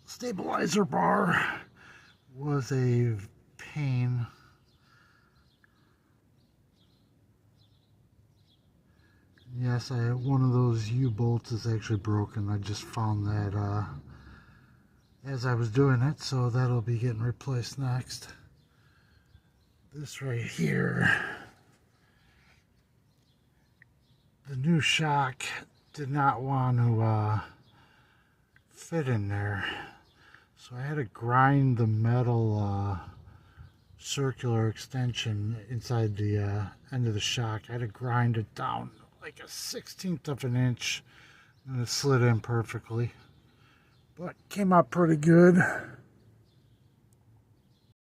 Stabilizer bar was a pain. Yes, one of those U-bolts is actually broken. I just found that as I was doing it, so that'll be getting replaced next. This right here, the new shock did not want to fit in there, so I had to grind the metal circular extension inside the end of the shock. I had to grind it down like a 1/16 of an inch, and it slid in perfectly, but came out pretty good.